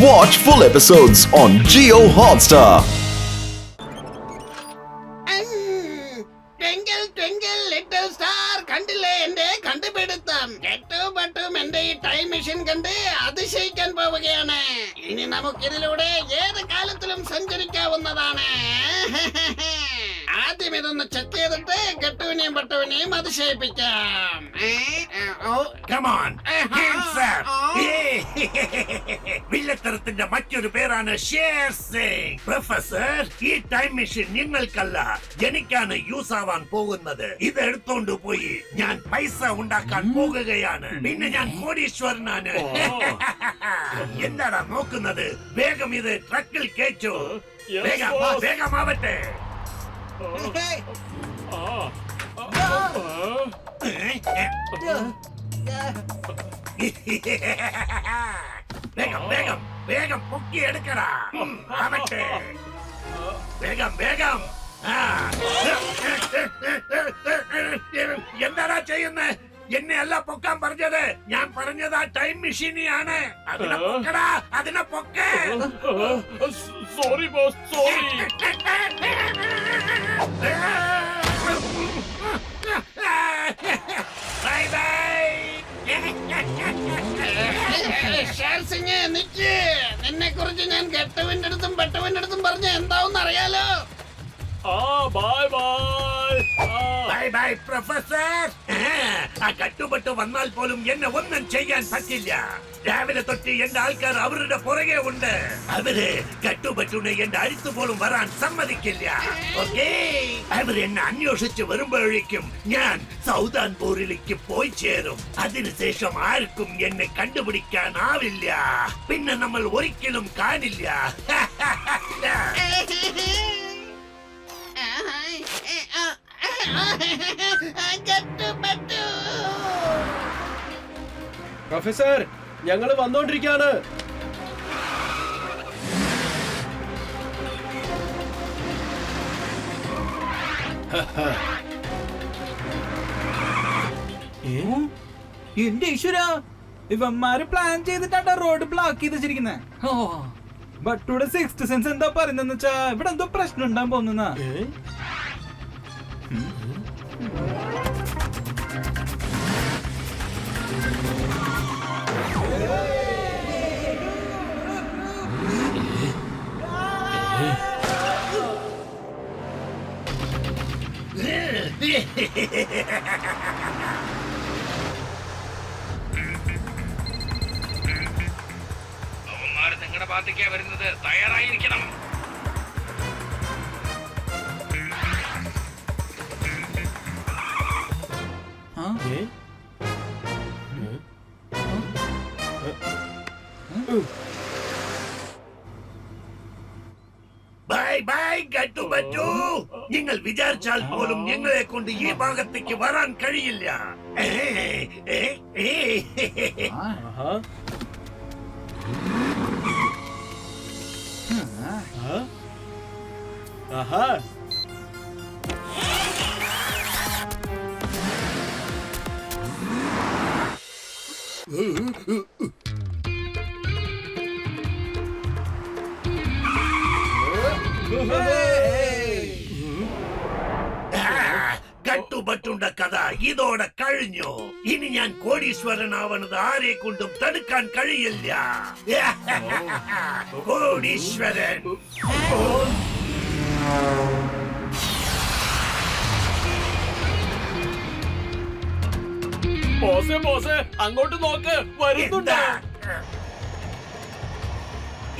Watch full episodes on Jio Hotstar. Twinkle twinkle little star, കണ്ടില്ലേ എന്റെ കണ്ടുപിടുത്തം. ഏറ്റവും എന്റെ ഈ ടൈം മെഷീൻ കണ്ട് അതിശയിക്കാൻ പോവുകയാണ്. ഇനി നമുക്കിതിലൂടെ ഏത് കാലത്തിലും സഞ്ചരിക്കാവുന്നതാണ്. ആദ്യം ഇതൊന്ന് ചെക്ക് ചെയ്തിട്ട് ഗട്ടുവിനെയും പട്ടുവിനെയും അതിശയിപ്പിക്കാം. വില്ലത്തരത്തിന്റെ മറ്റൊരു പേരാണ് ഷേർ സിംഗ്. പ്രൊഫസർ, ഈ ടൈം മെഷീൻ നിങ്ങൾക്കല്ല എനിക്കാണ് യൂസ് ആവാൻ പോകുന്നത്. ഇത് എടുത്തോണ്ട് പോയി ഞാൻ പൈസ ഉണ്ടാക്കാൻ പോകുകയാണ്. പിന്നെ ഞാൻ കോടീശ്വരനാണ്. എന്താടാ നോക്കുന്നത്? വേഗം ഇത് ട്രക്കിൽ കയറ്റു. വേഗമാവട്ടെ. വേഗം പൊക്കി എടുക്കടാ. ആവട്ടെ. വേഗം എന്താടാ ചെയ്യുന്നത്? എന്നെ അല്ല പൊക്കാൻ പറഞ്ഞത്. ഞാൻ പറഞ്ഞത് ആ ടൈം മെഷീനെയാണ്. അതിനെ പൊക്കേ. Sorry boss, sorry. Bye bye. നിന്നെ കുറിച്ച് ഞാൻ ഗട്ടുവിന്റെ അടുത്തും പട്ടുവിന്റെ അടുത്തും പറഞ്ഞ എന്താവെന്ന് അറിയാലോ. Bye professor. ആ കട്ടുപെട്ട് വന്നാൽ പോലും എന്നെ ഒന്നും ചെയ്യാൻ പറ്റില്ല. രാവിലെ തൊട്ട് എന്റെ ആൾക്കാർ അവരുടെ പുറകെ ഉണ്ട്. അവര് കട്ടുപെട്ടുനെ എന്റെ അടുത്ത് പോലും വരാൻ സമ്മതിക്കില്ല. ഓക്കേ, അവര് എന്നെ അന്വേഷിച്ച് വരുമ്പോഴേക്കും ഞാൻ സൗദാൻപൂരിലേക്ക് പോയി ചേരും. അതിനുശേഷം ആർക്കും എന്നെ കണ്ടുപിടിക്കാനാവില്ല. പിന്നെ നമ്മൾ ഒരിക്കലും കാണില്ല. പ്രൊഫസർ, ഞങ്ങൾ വന്നോണ്ടിരിക്കാണ്. എന്റെ ഈശ്വര, ഇവന്മാര് പ്ലാൻ ചെയ്തിട്ടാണ് റോഡ് ബ്ലോക്ക് ചെയ്ത് വെച്ചിരിക്കുന്നത്. ബട്ടൂടെ സിക്സ്ത് സെൻസ് എന്താ പറയുന്നെന്ന് വെച്ചാ ഇവിടെ എന്തോ പ്രശ്നം ഉണ്ടാകാൻ പോകുന്ന. നിങ്ങളുടെ ഭാഗത്തേക്കാ വരുന്നത്. തയ്യാറായിരിക്കണം. ബൈ ഗട്ടുപറ്റു. നിങ്ങൾ വിചാരിച്ചാൽ പോലും ഞങ്ങളെ കൊണ്ട് ഈ ഭാഗത്തേക്ക് വരാൻ കഴിയില്ല. കട്ടുപറ്റുണ്ട കഥ ഇതോടെ കഴിഞ്ഞു. ഇനി ഞാൻ കോടീശ്വരനാവണത് ആരെ കൊണ്ടും തടുക്കാൻ കഴിയില്ല. കോടീശ്വരൻ. ബോസേ, അങ്ങോട്ട് നോക്ക്, വരുന്നുണ്ട്.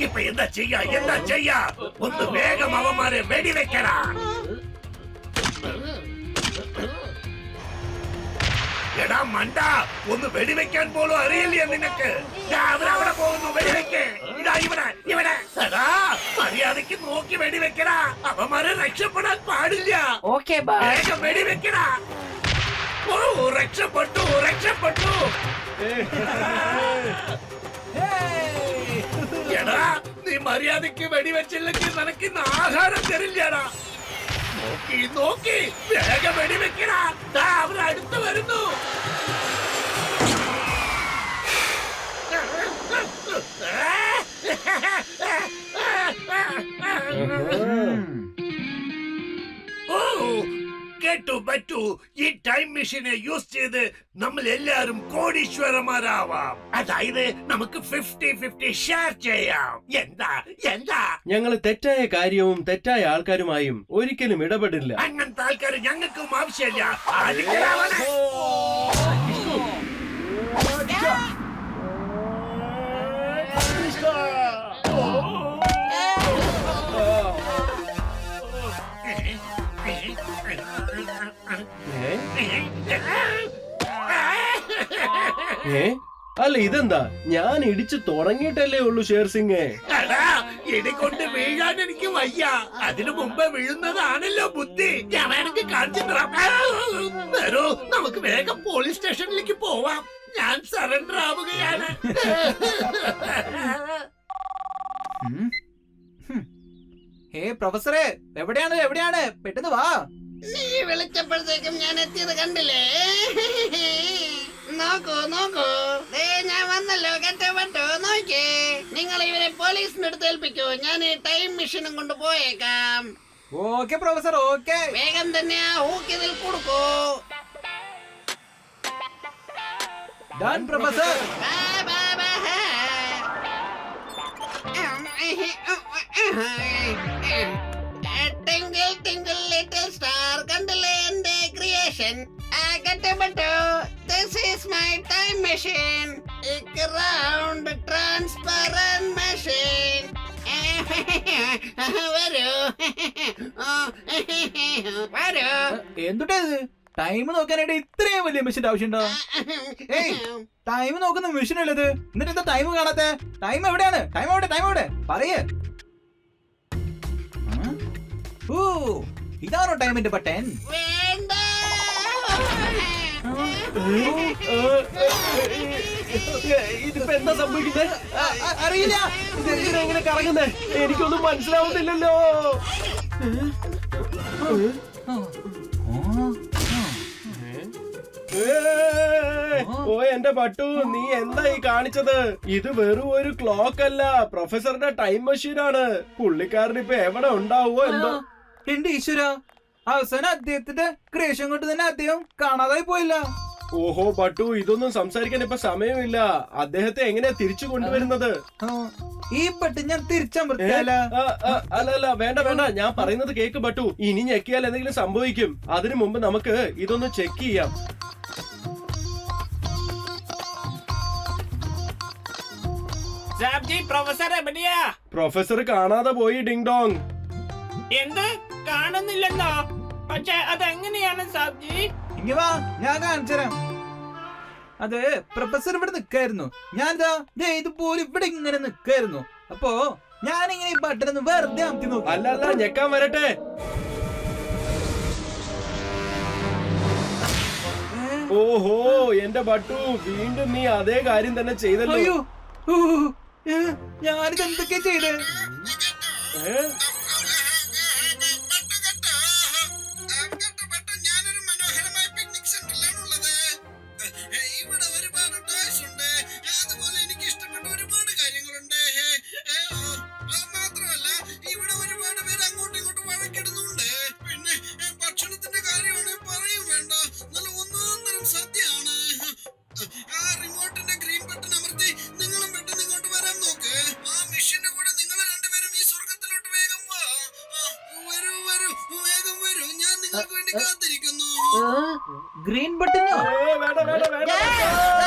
ഇപ്പൊ എന്താ ചെയ്യാ? ഒന്ന് വേഗം അവന്മാരെ വെടിവെക്കടാ. എടാ മണ്ട, ഒന്ന് വെടിവെക്കാൻ പോലും അറിയില്ല നിനക്ക്. അവരവിടെ പോകുന്നു. വെടിവെക്ക്. ഇവിടെ മര്യാദക്ക് നോക്കി വെടിവെക്കടാ. അവന്മാരെ രക്ഷപ്പെടാൻ പാടില്ല. വേഗം വെടിവെക്കടാ. ഓ, രക്ഷപ്പെട്ടു. എടാ, നീ മര്യാദക്ക് വെടിവെച്ചില്ലെങ്കിൽ നിനക്ക് ഇന്ന് ആഹാരം തരില്ലടാ. നോക്കി വേഗം വെടിവെക്കടാ. അവരടുത്ത് വരുന്നു. കേട്ടു പറ്റൂ, ഈ ടൈം മെഷീനെ യൂസ് ചെയ്ത് നമ്മൾ എല്ലാവരും കോടീശ്വരന്മാരാവാം. അതായത് നമുക്ക് 50-50 ഷെയർ ചെയ്യാം. എന്താ എന്താ? ഞങ്ങൾ തെറ്റായ കാര്യവും തെറ്റായ ആൾക്കാരുമായും ഒരിക്കലും ഇടപെടില്ല. അങ്ങനത്തെ ആൾക്കാർ ഞങ്ങൾക്കും ആവശ്യമില്ല. ആദിത്യരാവണേ. അല്ല ഇതെന്താ? ഞാൻ ഇടിച്ചു തുടങ്ങിയിട്ടല്ലേ ഉള്ളൂ ഷേർ സിംഗ്. ഇടികൊണ്ട് വീഴാൻ എനിക്ക് വയ്യ. അതിനു മുമ്പേ വീഴുന്നതാണല്ലോ ബുദ്ധി. ഞാൻ വേണമെങ്കിൽ കാണിച്ചു തരാം. വരൂ, നമുക്ക് വേഗം പോലീസ് സ്റ്റേഷനിലേക്ക് പോവാം. ഞാൻ സറണ്ടർ ആവുകയാണ്. പ്രൊഫസറെ, എവിടെയാണ്? പെട്ടെന്ന് വാ. നീ വിളിച്ചപ്പോഴത്തേക്കും ഞാൻ എത്തിയത് കണ്ടില്ലേ? നോക്കൂ, ദേ ഞാൻ വന്നല്ലോ. കെട്ടപ്പെട്ടു നോക്കേ. നിങ്ങൾ ഇവരെ പോലീസിന് അടുത്ത് ഏൽപ്പിക്കൂ. ഞാൻ ഈ ടൈം മെഷീനും കൊണ്ട് പോയേക്കാം. Okay professor, okay. വേഗം തന്നെ ആ ഹൂക്ക് ഇതിൽ കൊടുക്കൂ. Done professor. Twinkle twinkle little star, കണ്ടില്ലേ എന്റെ creation? കെട്ടപ്പെട്ടു. This is my time machine. A round transparent machine. വരൂ. എന്തുട്ടാ ഇത്? ടൈം നോക്കാനായിട്ട് ഇത്രയും വലിയ മെഷീൻ ആവശ്യമുണ്ടോ? ഏയ്, ടൈം നോക്കുന്ന മെഷീൻ അല്ലത്. എന്നിട്ട് എന്താ ടൈം കാണാത്തെ? ടൈം എവിടെയാണ്? ടൈം എവിടെ? പറയേ. ഓ, ഇതാണോ ടൈമിന്റെ ബട്ടൺ? വേണ്ട. ഇതിപ്പോ എന്താ സംഭവിക്കുന്നത്? അറിയില്ല. ഇതെങ്ങനെ കറങ്ങുന്നേ? എനിക്കൊന്നും മനസ്സിലാവുന്നില്ലല്ലോ. ഓ എന്റെ പട്ടു, നീ എന്താ ഈ കാണിച്ചത്? ഇത് വെറും ഒരു ക്ലോക്ക് അല്ല, പ്രൊഫസറുടെ ടൈം മെഷീനാണ്. പുള്ളിക്കാരൻ ഇപ്പൊ എവിടെ ഉണ്ടാവോ എന്തോ. എന്റെ ഈശ്വര, അവസാനം അദ്ദേഹത്തിന്റെ ക്രിയേഷൻ കൊണ്ട് തന്നെ അദ്ദേഹം കാണാതായി പോയില്ല. ഓഹോ പട്ടു, ഇതൊന്നും സംസാരിക്കാൻ ഇപ്പൊ സമയമില്ല. അദ്ദേഹത്തെ എങ്ങനെയാ തിരിച്ചു കൊണ്ടുവരുന്നത്? ഈ ബട്ടൺ ഞാൻ തിരിച്ചമർത്തിയാല? അല്ല വേണ്ട, ഞാൻ പറയുന്നത് കേക്ക് പട്ടു. ഇനി ഞെക്കിയാൽ എന്തെങ്കിലും സംഭവിക്കും. അതിനു മുമ്പ് നമുക്ക് ഇതൊന്ന് ചെക്ക് ചെയ്യാം. പ്രൊഫസർ കാണാതെ പോയി ഡിങ് ഡോങ്. എന്ത് കാണുന്നില്ലെന്നോ? പക്ഷെ അതെങ്ങനെയാണ് സാബ്ജി? ഇങ്ങ വാ, ഞാൻ കാണിച്ചുതരാം. അത് പ്രൊഫസർ ഇവിടെ നിക്കായിരുന്നു. ഞാനിതാ ഇതുപോലെ ഇവിടെ ഇങ്ങനെ നിക്കായിരുന്നു. അപ്പോ ഞാനിങ്ങനെ ഈ ബട്ടൺ ഒന്ന് വെറുതെ അമത്തി നോക്കി. അല്ല ഞെക്കാൻ വരട്ടെ. ഓഹോ എന്റെ ബട്ടു, വീണ്ടും നീ അതേ കാര്യം തന്നെ ചെയ്തല്ലോ. അയ്യോ, ഞാനിത് എന്തൊക്കെയാ ചെയ്തേ? ഞാനൊരു മനോഹരമായ പിക്നിക് സെന്ററിലാണുള്ളത്. ഇവിടെ ഒരുപാട് ടോയ്സ് ഉണ്ട്. അതുപോലെ എനിക്ക് ഇഷ്ടപ്പെട്ട ഒരുപാട് കാര്യങ്ങളുണ്ട്. മാത്രമല്ല ഇവിടെ ഒരുപാട് പേര് അങ്ങോട്ടും ഇങ്ങോട്ടും വഴക്കിടുന്നുണ്ട്. പിന്നെ ഭക്ഷണത്തിന്റെ കാര്യമാണ്, പറയും വേണ്ട. നല്ല ഒന്നാന്തരം സദ്യയാണ്. ആ റിമോട്ടിന്റെ ഗ്രീൻ ബട്ടൺ അമർത്തി നിങ്ങളും പെട്ടെന്ന് ഇങ്ങോട്ട് വരാൻ നോക്ക്. ആ മെഷീന്റെ കൂടെ നിങ്ങൾ രണ്ടുപേരും ഈ സ്വർഗത്തിലോട്ട് വേഗം വാ. വരൂ വേഗം വരൂ. ഞാൻ നിങ്ങൾക്ക് വേണ്ടി കാത്തിരിക്കുന്നു. ഗ്രീൻ ബട്ടണോ? വേണ്ട.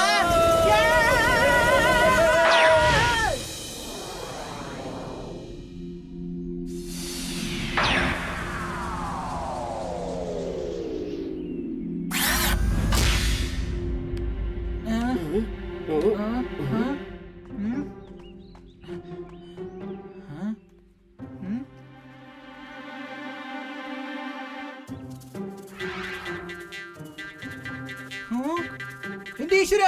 എന്റെ ഈശ്വര,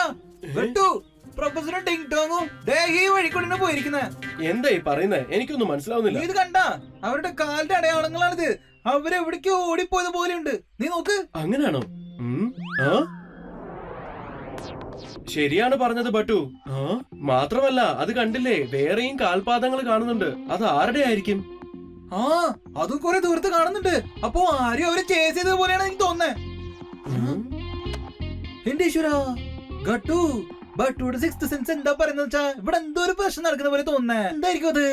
പ്രൊഫസർ ഡിങ് ഡോങ്ങും ഈ വഴിക്കൂടെ പോയിരിക്കുന്നത്. എന്താ ഈ പറയുന്നേ? എനിക്കൊന്നും മനസ്സിലാവുന്നില്ല. ഇത് കണ്ട, അവരുടെ കാലിന്റെ അടയാളങ്ങളാണിത്. അവരെവിടേക്ക് ഓടിപ്പോയത് പോലെയുണ്ട്. നീ നോക്ക്. അങ്ങനാണോ? ശരിയാണ് പറഞ്ഞത് ബട്ടു. മാത്രമല്ല അത് കണ്ടില്ലേ, വേറെയും കാൽപാദങ്ങൾ കാണുന്നുണ്ട്. അത് ആരുടെ ആയിരിക്കും? ആ അതും കുറെ ദൂരത്ത് കാണുന്നുണ്ട്. അപ്പൊ ആരും അവരെ ചേസ് ചെയ്തത് പോലെയാണ് എനിക്ക് തോന്നുന്നേ. എന്റെ ഈശ്വര, ഗട്ടു ബട്ടുയുടെ സിക്സ്ത് സെൻസ് എന്താ പറയുന്നത് വെച്ചാ ഇവിടെ എന്തോ ഒരു പ്രശ്നം നടക്കുന്ന പോലെ തോന്നുന്നേ. എന്തായിരിക്കും അത്?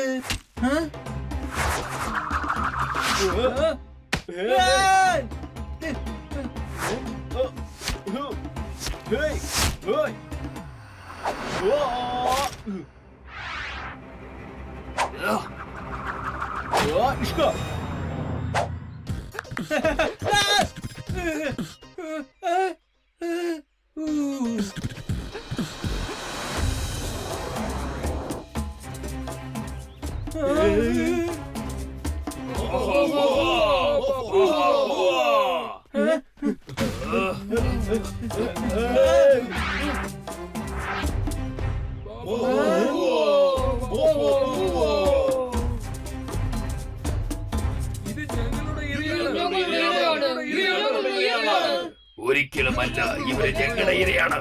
ഒരിക്കലുമല്ല, ഇവര് ഞങ്ങളുടെ ഇരയാണ്.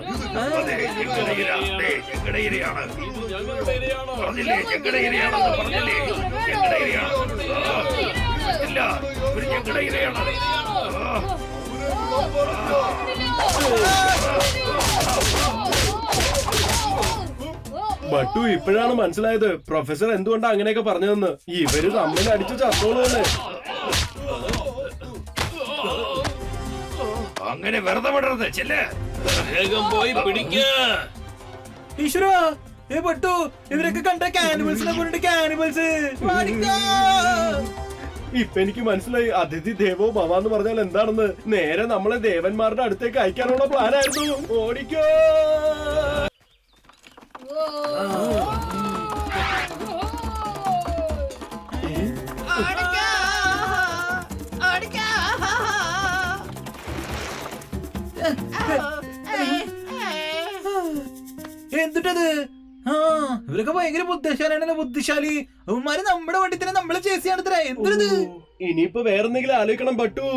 അതെ, ഞങ്ങളുടെ ഇര. ഞങ്ങളുടെ ഇരയാണ്. പറഞ്ഞില്ലേ, ഞങ്ങളുടെ ഇരയാണെന്ന് പറഞ്ഞില്ലേ? ഞങ്ങളുടെ ഇരയാണ്. ഇല്ല, ഇവര് ഞങ്ങളുടെ ഇരയാണ്. ബട്ടു ഇപ്പോഴാണ് മനസ്സിലായത് പ്രൊഫസർ എന്തുകൊണ്ടാ അങ്ങനെയൊക്കെ പറഞ്ഞതെന്ന്. ഇവര് തമ്മിൽ അടിച്ചു ചത്തോളൂല്ലേ. അങ്ങനെ വെറുതെ വിടരുത്. ചെല്ല്, വേഗം പോയി പിടിക്ക. ഈശ്വര, ബട്ടു ഇവരൊക്കെ കണ്ട കാനിമൽസിനെ പോയിട്ട് കാനിമൽസ്. ഇപ്പൊ എനിക്ക് മനസ്സിലായി അതിഥി ദേവോ ഭവ എന്ന് പറഞ്ഞാൽ എന്താണെന്ന്. നേരെ നമ്മളെ ദേവന്മാരുടെ അടുത്തേക്ക് അയക്കാനുള്ള പ്ലാനായിരുന്നു. ഓടിക്കോ. എന്തിട്ടത്? ആ ഇവരൊക്കെ ഭയങ്കര ബുദ്ധിശാലിയാണല്ലോ. ബുദ്ധിശാലി അവന്മാര് നമ്മുടെ വണ്ടി തന്നെ നമ്മളെ ചേസ് ചെയ്യാണത്രേ. എന്തിനത്? ഇനിയിപ്പോ വേറെന്തെങ്കിലും ആലോചിക്കണം ബട്ടു.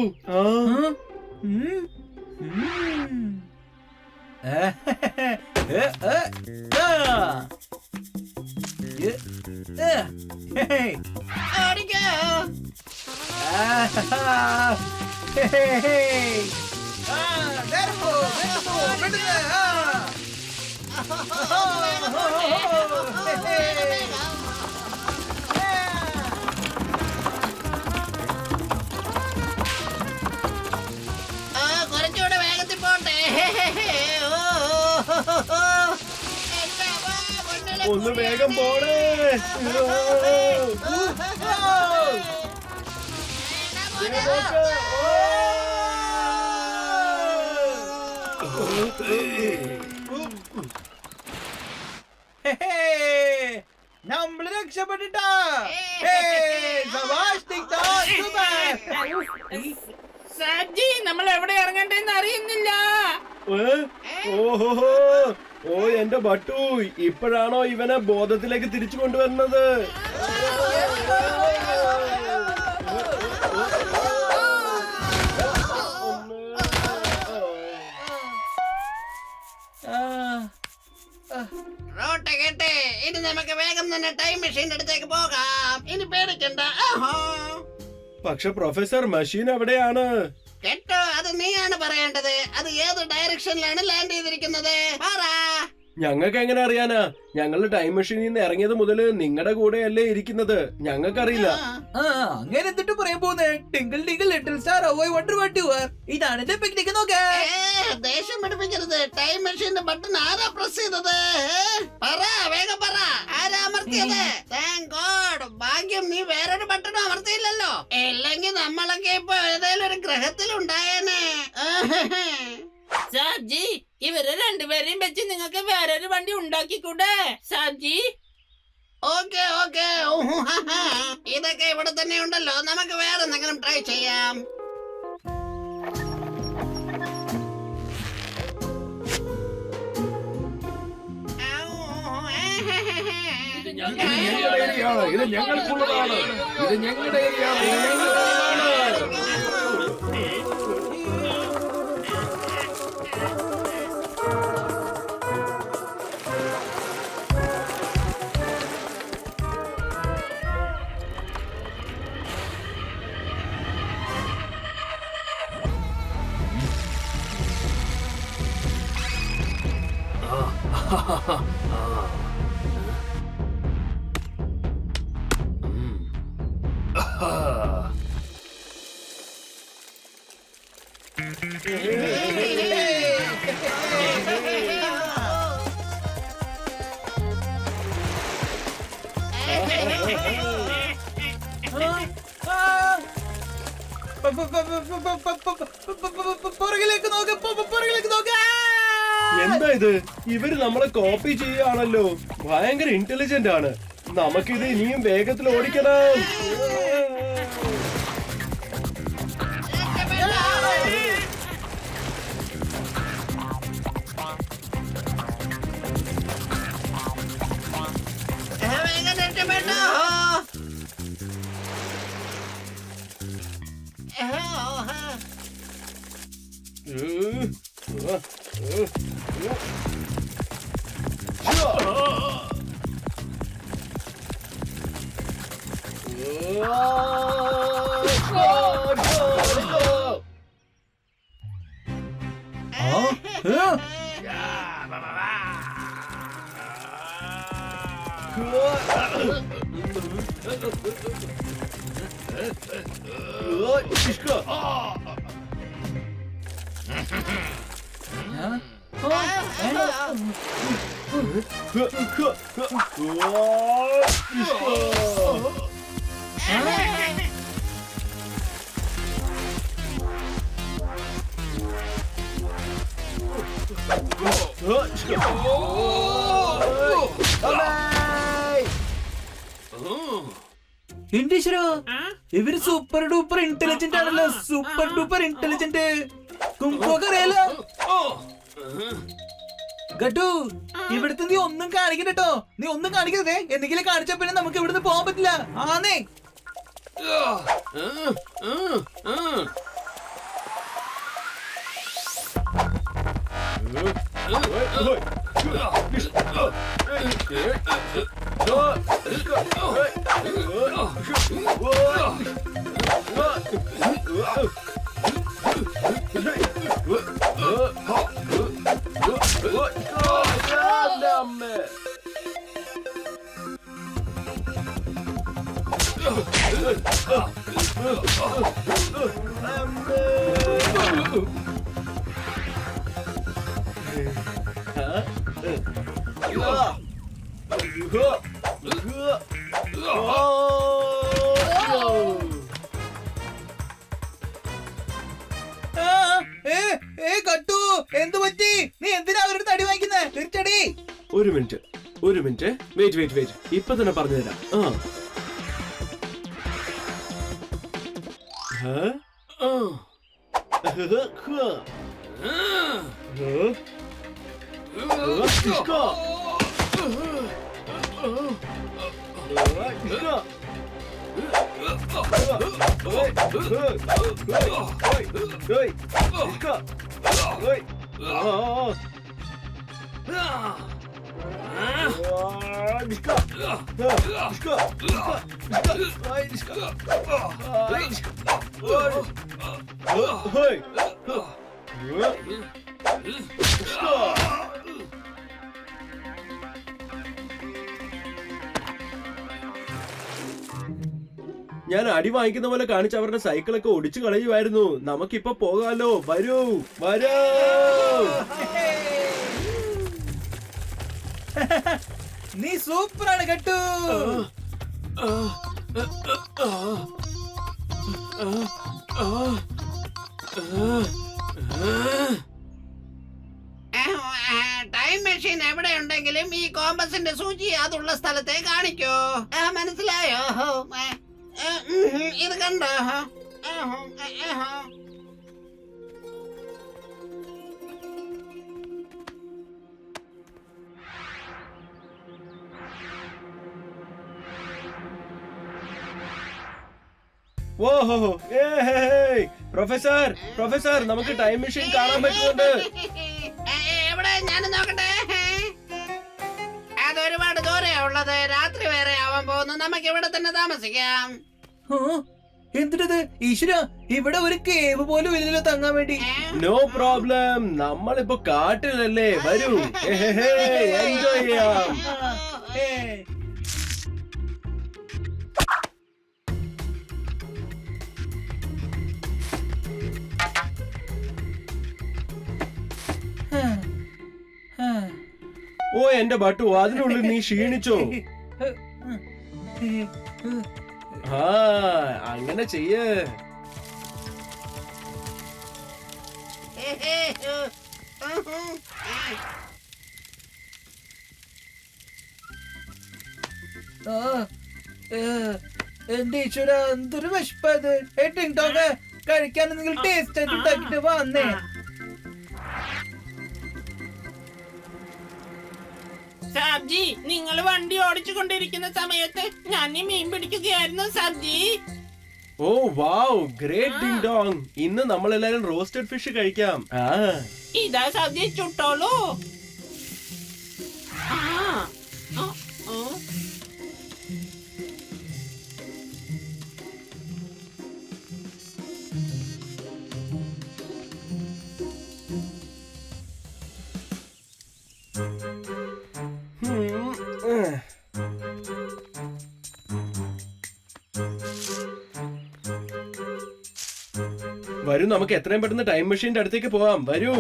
കുറച്ചുകൂടെ വേഗത്തിൽ പോട്ടെ. ഒന്ന് വേഗം പോണേ. നമ്മള് രക്ഷപ്പെട്ടിട്ടാ. സാബ്ജി, നമ്മൾ എവിടെ ഇറങ്ങണ്ടെന്ന് അറിയുന്നില്ല. ഓഹോ, ഓ എന്റെ ബട്ടു, ഇപ്പോഴാണോ ഇവനെ ബോധത്തിലേക്ക് തിരിച്ചു കൊണ്ടുവരുന്നത്? റോട്ടെ കേട്ടെ, ഇനി നമുക്ക് വേഗം തന്നെ ടൈം മെഷീന്റെ അടുത്തേക്ക് പോകാം. ഇനി പേടിക്കണ്ട. പക്ഷെ പ്രൊഫസർ മെഷീൻ എവിടെയാണ്? കേട്ടോ, അത് നീയാണ് പറയേണ്ടത്. അത് ഏത് ഡയറക്ഷനിലാണ് ലാൻഡ് ചെയ്തിരിക്കുന്നത്? പറ. ഞങ്ങൾക്ക് എങ്ങനെ അറിയാനാ? ഞങ്ങളുടെ ടൈം മെഷീനിൽ നിന്ന് ഇറങ്ങിയത് മുതല് നിങ്ങളുടെ കൂടെയല്ലേ ഇരിക്കുന്നത്. ഞങ്ങൾക്കറിയില്ല. അങ്ങനെ എന്നിട്ട് പറയാൻ പോകുന്നേ. Twinkle twinkle little star oh wonder what you are. ഇതാണ് എന്റെ പിക്നിക്. നോക്കേ, ദേഷ്യം പിടിപ്പിക്കരുത്. ടൈം മെഷീന്റെ ബട്ടൺ ആരാ പ്രസ് ചെയ്തത്? പറ, വേഗം പറ. ആരാ അമർത്തിയത്? താങ്ക് ഗോഡ്, ഭാഗ്യം നീ വേറൊരു ബട്ടൺ അമർത്തിയില്ലല്ലോ. ഇല്ലെങ്കിൽ നമ്മളൊക്കെ ഇപ്പൊ ഏതെങ്കിലും ഒരു ഗ്രഹത്തിലുണ്ടായേനെ. സാബ്ജി, ഇവരെ രണ്ടുപേരെയും വെച്ച് നിങ്ങൾക്ക് വേറൊരു വണ്ടി ഉണ്ടാക്കിക്കൂടെ സാബ്ജി? ഓക്കെ ഓക്കെ, ഇതൊക്കെ ഇവിടെ തന്നെ ഉണ്ടല്ലോ. നമുക്ക് വേറെ എന്തെങ്കിലും ട്രൈ ചെയ്യാം. ഞങ്ങളുടെ ഏരിയയാണ്. ഇത് ഞങ്ങൾക്കുള്ളതാണ്. ഇത് ഞങ്ങളുടെ ഏരിയയാണ്. പുറകിലേക്ക് നോക്ക്, പുറകിലേക്ക് നോക്ക്. എന്താ ഇത്? ഇവര് നമ്മളെ കോപ്പി ചെയ്യുകയാണല്ലോ. ഭയങ്കര ഇന്റലിജന്റ് ആണ്. നമുക്കിത് ഇനിയും വേഗത്തിൽ ഓടിക്കണം. വേഗം രക്ഷപ്പെട്ടോ. എന്റെ ഈശ്വരാ, ഇവര് സൂപ്പർ ഡൂപ്പർ ഇന്റലിജന്റ് ആണല്ലോ. Super duper intelligent. കുംഫൊക്കെ അറിയാലോ. ഗട്ടു, ഇവിടുത്തെ നീ ഒന്നും കാണിക്കട്ടോ. നീ ഒന്നും കാണിക്കരുതേ. എന്തെങ്കിലും കാണിച്ചാ പിന്നെ നമുക്ക് ഇവിടുന്ന് പോകാൻ പറ്റില്ല. ആന്നേ. ഗട്ടു, എന്തു പറ്റി? നീ എന്തിനാ അവരുടെ തടി വാങ്ങിക്കുന്നത്? തിരിച്ചടി. ഒരു മിനിറ്റ്. വെയിറ്റ്. ഇപ്പൊ തന്നെ പറഞ്ഞു തരാം. ഞാൻ അടി വാങ്ങിക്കുന്ന പോലെ കാണിച്ച് അവരുടെ സൈക്കിളൊക്കെ ഒടിച്ചു കളയുമായിരുന്നു. നമുക്കിപ്പൊ പോകാലോ. വരൂ. നീ സൂപ്പറാണ് ഗട്ടു. ടൈം മെഷീൻ എവിടെ ഉണ്ടെങ്കിലും ഈ കോമ്പസിന്റെ സൂചി അതുള്ള സ്ഥലത്തെ കാണിക്കോ. മനസ്സിലായോ? ഇത് കണ്ടോ? ഓഹോ, പ്രൊഫസർ നമുക്ക് ടൈം മെഷീൻ കാണാൻ പറ്റുന്നുണ്ട്. എവിടെ? ഞാൻ നോക്കട്ടെ. അത് ഒരുപാട് ദൂരെയാ ഉള്ളത്. രാത്രി വേറെ ആവാൻ പോകുന്നു. നമുക്ക് ഇവിടെ തന്നെ താമസിക്കാം. എന്തിട്ടത് ഈശ്വര, ഇവിടെ ഒരു കേവ് പോലും ഇല്ലല്ലോ തങ്ങാൻ വേണ്ടി. നോ പ്രോബ്ലം, നമ്മളിപ്പോ കാട്ടിലല്ലേ, വരൂ എൻജോയ് ചെയ്യാം. ഓ എന്റെ ബട്ടു, അതിനുള്ളിൽ നീ ക്ഷീണിച്ചോ? ആ അങ്ങനെ ചെയ്യ്. എന്റെ ഈശ്വര, എന്തൊരു വിശപ്പത്. കഴിക്കാൻ നിങ്ങൾ ടേസ്റ്റ് ആയിട്ട് ഉണ്ടാക്കിട്ട് വന്നേ. സാബ്ജി, നിങ്ങൾ വണ്ടി ഓടിച്ചു കൊണ്ടിരിക്കുന്ന സമയത്ത് ഞാൻ ഈ മീൻ പിടിക്കുകയായിരുന്നു സാബ്ജി. ഓ വാവ്, ഗ്രേറ്റ് ഡിങ് ഡോങ്. ഇന്ന് നമ്മളെല്ലാരും റോസ്റ്റഡ് ഫിഷ് കഴിക്കാം. ഇതാ സാബ്ജി, ചുട്ടോളൂ. ആ, ആ, ആ. വരൂ, നമുക്ക് എത്രയും പെട്ടെന്ന് ടൈം മെഷീന്റെ അടുത്തേക്ക് പോവാം. വരൂ.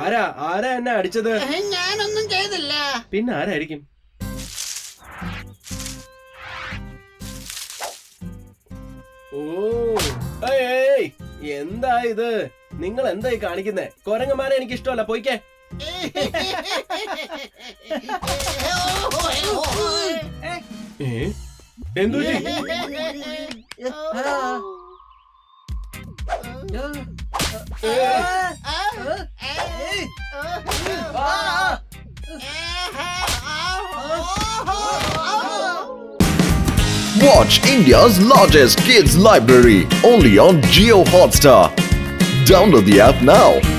ആരാ ആരാ എന്നെ അടിച്ചത്? ഞാനൊന്നും ചെയ്തില്ല. പിന്നെ ആരായിരിക്കും? ഓ ഏയ്, എന്താ ഇത്? നിങ്ങൾ എന്തായി കാണിക്കുന്നേ? കൊരങ്ങന്മാരെ എനിക്ക് ഇഷ്ടമല്ല, പോയിക്കേ. എന്തു Watch India's largest kids library only on Jio Hotstar. Download the app now.